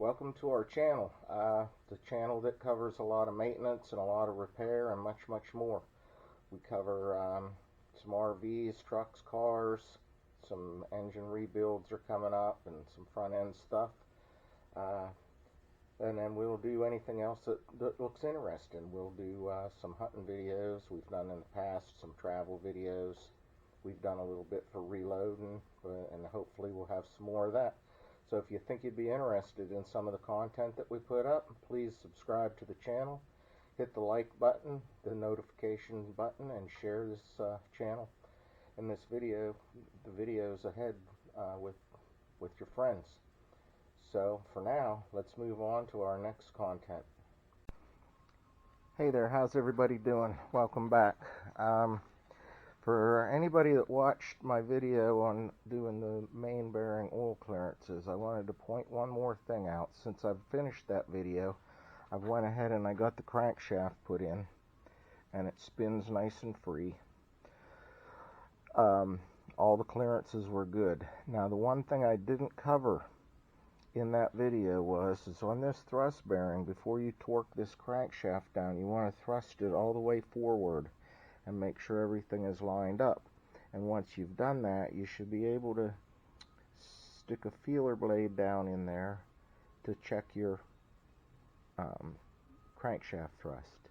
Welcome to our channel, the channel that covers a lot of maintenance and a lot of repair and much more. We cover some RVs, trucks, cars, some engine rebuilds are coming up, and some front end stuff. And then we'll do anything else that looks interesting. We'll do some hunting videos we've done in the past, some travel videos. We've done a little bit for reloading, and hopefully we'll have some more of that. So if you think you'd be interested in some of the content that we put up, please subscribe to the channel, hit the like button, the notification button, and share this channel and this video, the videos ahead with your friends. So for now, let's move on to our next content. Hey there, how's everybody doing? Welcome back. For anybody that watched my video on doing the main bearing oil clearances, I wanted to point one more thing out. Since I've finished that video, I've went ahead and I got the crankshaft put in, and it spins nice and free. All the clearances were good. Now the one thing I didn't cover in that video is on this thrust bearing, before you torque this crankshaft down, you want to thrust it all the way forward and make sure everything is lined up. And once you've done that, you should be able to stick a feeler blade down in there to check your crankshaft thrust.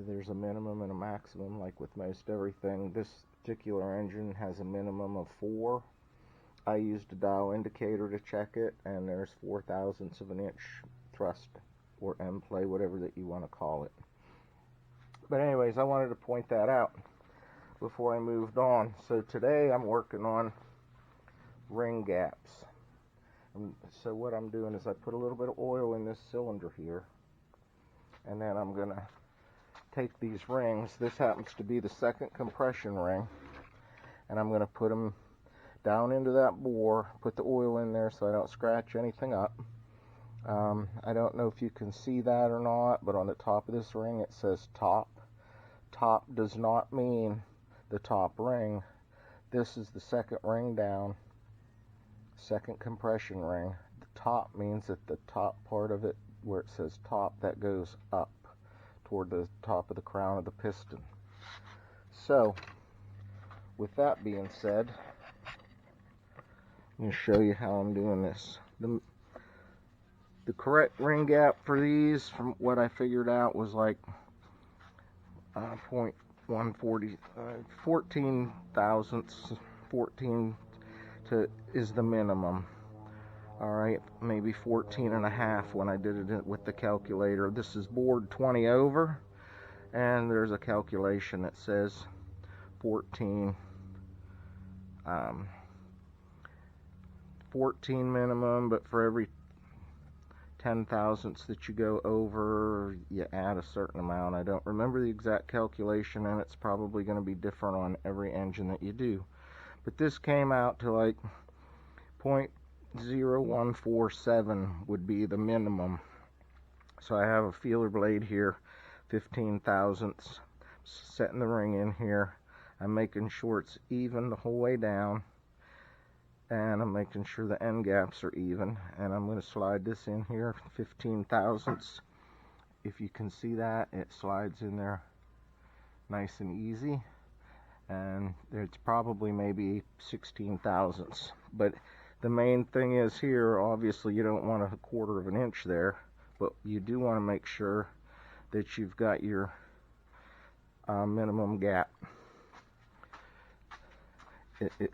There's a minimum and a maximum, like with most everything. This particular engine has a minimum of 4. I used a dial indicator to check it, and there's 0.004 of an inch thrust, or end play, whatever that you want to call it. But anyways, I wanted to point that out before I moved on. So today I'm working on ring gaps. And so what I'm doing is I put a little bit of oil in this cylinder here, and then I'm going to take these rings. This happens to be the second compression ring, and I'm going to put them down into that bore, put the oil in there so I don't scratch anything up. I don't know if you can see that or not, but on the top of this ring it says top. Top does not mean the top ring. This is the second ring down, second compression ring. The top means that the top part of it, where it says top, that goes up toward the top of the crown of the piston. So, with that being said, I'm going to show you how I'm doing this. The correct ring gap for these, from what I figured out, was like 0.140, 14 thousandths, 14 is the minimum. Alright, maybe 14 and a half when I did it with the calculator. This is board 20 over, and there's a calculation that says 14 minimum, but for every 10 thousandths that you go over, you add a certain amount. I don't remember the exact calculation, and it's probably going to be different on every engine that you do. But this came out to like 0.0147 would be the minimum. So I have a feeler blade here, 15 thousandths, setting the ring in here. I'm making sure it's even the whole way down, and I'm making sure the end gaps are even, and I'm going to slide this in here 15 thousandths. If you can see that, it slides in there nice and easy, and it's probably maybe 16 thousandths. But the main thing is here, obviously you don't want a 1/4 of an inch there, but you do want to make sure that you've got your minimum gap,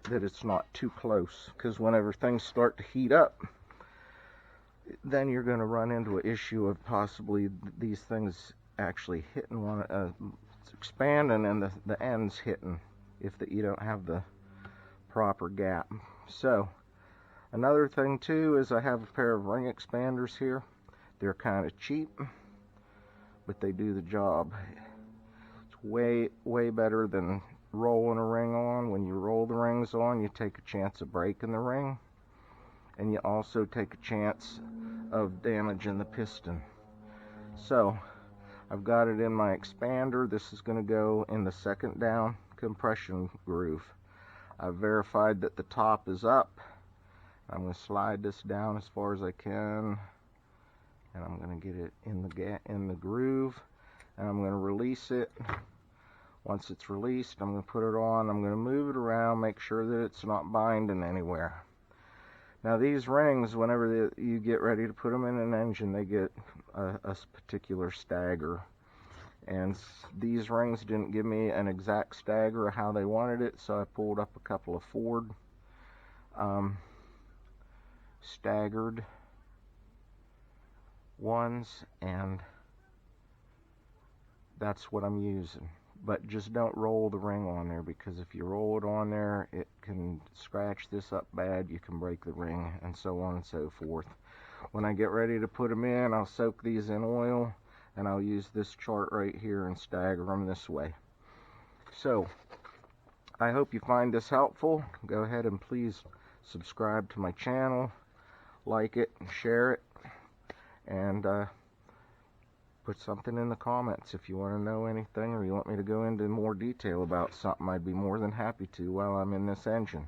that it's not too close, because whenever things start to heat up, then you're going to run into an issue of possibly these things actually hitting one, expanding, and the ends hitting if you don't have the proper gap. So another thing too is I have a pair of ring expanders here. They're kind of cheap, but they do the job. It's way better than rolling a ring on. When you roll the rings on, you take a chance of breaking the ring, and you also take a chance of damaging the piston. So I've got it in my expander. This is going to go in the second down compression groove. I've verified that the top is up I'm going to slide this down as far as I can, and I'm going to get it in the groove, and I'm going to release it. Once it's released, I'm going to put it on. I'm going to move it around, make sure that it's not binding anywhere. Now these rings, whenever you get ready to put them in an engine, they get a particular stagger. And these rings didn't give me an exact stagger of how they wanted it, so I pulled up a couple of Ford staggered ones, and that's what I'm using. But just don't roll the ring on there, because if you roll it on there, it can scratch this up bad, you can break the ring, and so on and so forth. When I get ready to put them in, I'll soak these in oil, and I'll use this chart right here and stagger them this way. So, I hope you find this helpful. Go ahead and please subscribe to my channel, like it, and share it, and put something in the comments if you want to know anything, or you want me to go into more detail about something. I'd be more than happy to while I'm in this engine.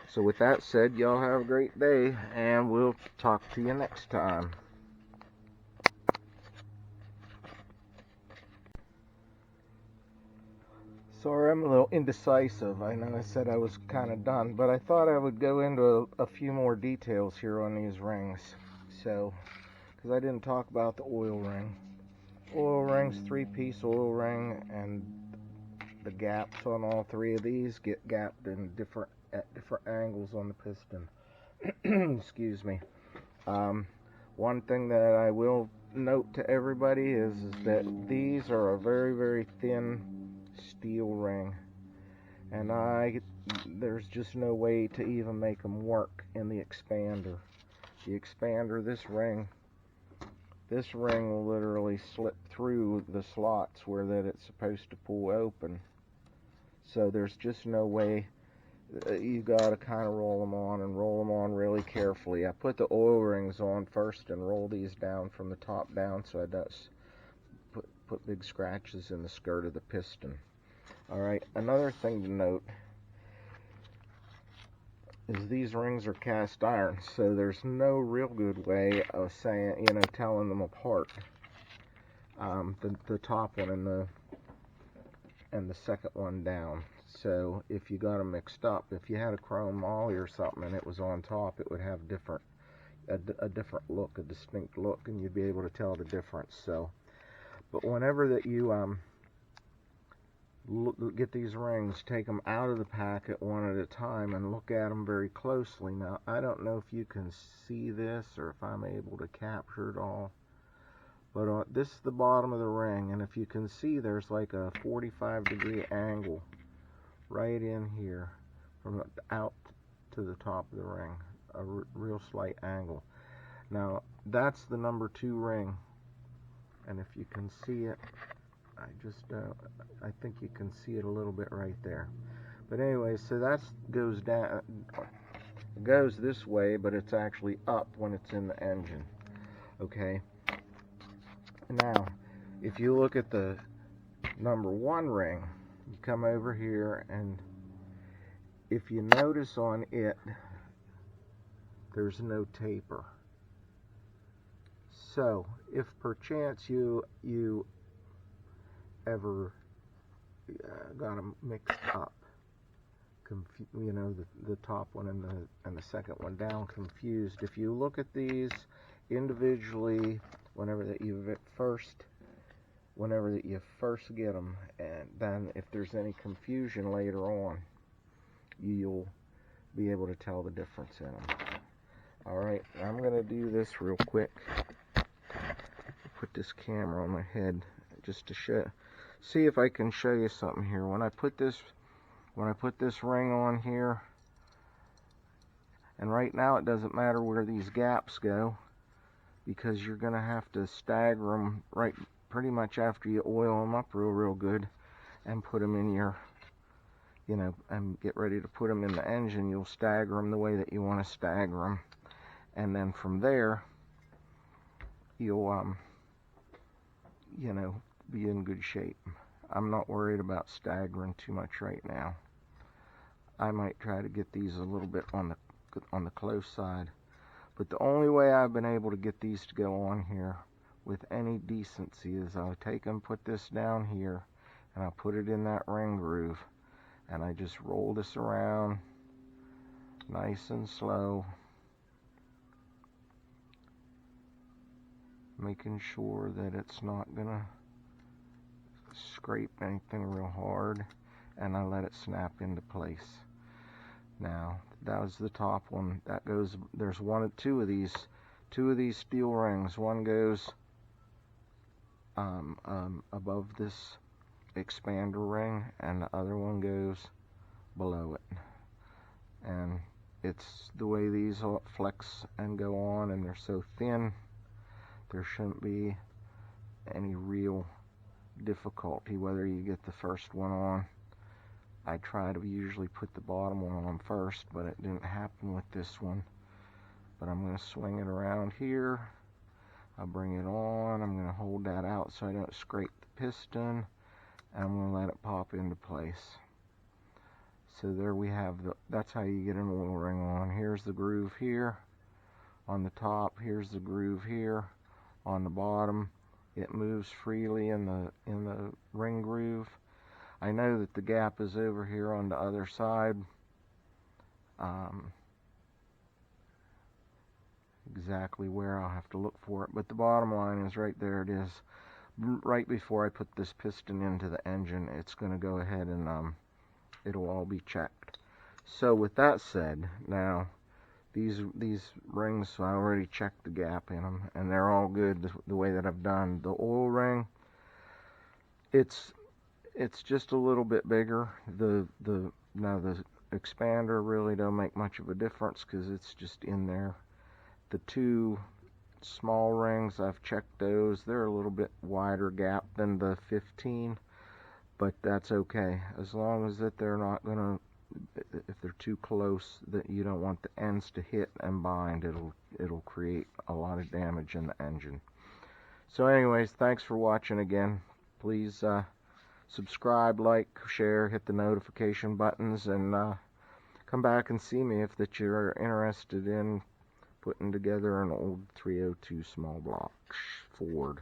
So with that said, y'all have a great day, and we'll talk to you next time. Sorry, I'm a little indecisive. I know I said I was kind of done, but I thought I would go into a few more details here on these rings. So, because I didn't talk about the oil ring. Oil rings, 3-piece oil ring, and the gaps on all 3 of these get gapped in different angles on the piston. Excuse me. One thing that I will note to everybody is that these are a very, very thin steel ring, and there's just no way to even make them work in the expander. The expander, this ring will literally slip through the slots where that it's supposed to pull open. So there's just no way. You gotta kind of roll them on really carefully. I put the oil rings on first and roll these down from the top down, so I don't put big scratches in the skirt of the piston. Alright, another thing to note is these rings are cast iron, so there's no real good way of saying, telling them apart. The top one and the second one down. So if you got them mixed up, if you had a chrome molly or something and it was on top, it would have a different look, a distinct look, and you'd be able to tell the difference. So, but whenever that you get these rings, take them out of the packet one at a time and look at them very closely. Now, I don't know if you can see this or if I'm able to capture it all, but this is the bottom of the ring, and if you can see, there's like a 45-degree angle right in here from out to the top of the ring, a real slight angle. Now, that's the number 2 ring, and if you can see it, I think you can see it a little bit right there. But anyway, so that goes down, goes this way, but it's actually up when it's in the engine. Okay. Now, if you look at the number 1 ring, you come over here, and if you notice on it, there's no taper. So, if perchance you ever got them mixed up, the top one and the second one down confused, if you look at these individually, whenever that you first get them, and then if there's any confusion later on, you'll be able to tell the difference in them. Alright, I'm going to do this real quick. Put this camera on my head just to see if I can show you something here. When I put this ring on here, and right now it doesn't matter where these gaps go, because you're going to have to stagger them right pretty much after you oil them up real good and put them in your, and get ready to put them in the engine. You'll stagger them the way that you want to stagger them, and then from there you'll be in good shape. I'm not worried about staggering too much right now. I might try to get these a little bit on the on the close side. But the only way I've been able to get these to go on here with any decency is I'll take and put this down here, and I'll put it in that ring groove, and I just roll this around nice and slow, making sure that it's not gonna scrape anything real hard, and I let it snap into place. Now that was the top one. That goes, there's two of these steel rings. One goes above this expander ring, and the other one goes below it. And it's the way these flex and go on, and they're so thin, there shouldn't be any real difficulty whether you get the first one on. I try to usually put the bottom one on first, but it didn't happen with this one. But I'm going to swing it around here. I'll bring it on. I'm going to hold that out so I don't scrape the piston, and I'm going to let it pop into place. So there we have that's how you get an oil ring on. Here's the groove here on the top. Here's the groove here on the bottom. It moves freely in the ring groove. I know that the gap is over here on the other side. Exactly where, I'll have to look for it, but the bottom line is right there. It is right before I put this piston into the engine. It's going to go ahead and it'll all be checked. So with that said, now these rings, I already checked the gap in them, and they're all good the way that I've done. The oil ring, it's just a little bit bigger. Now the expander really don't make much of a difference because it's just in there. The two small rings, I've checked those. They're a little bit wider gap than the 15, but that's okay as long as that they're not gonna, if they're too close, that you don't want the ends to hit and bind. It'll create a lot of damage in the engine. So anyways, thanks for watching again. Please subscribe, like, share, hit the notification buttons, and come back and see me if that you're interested in putting together an old 302 small block Ford.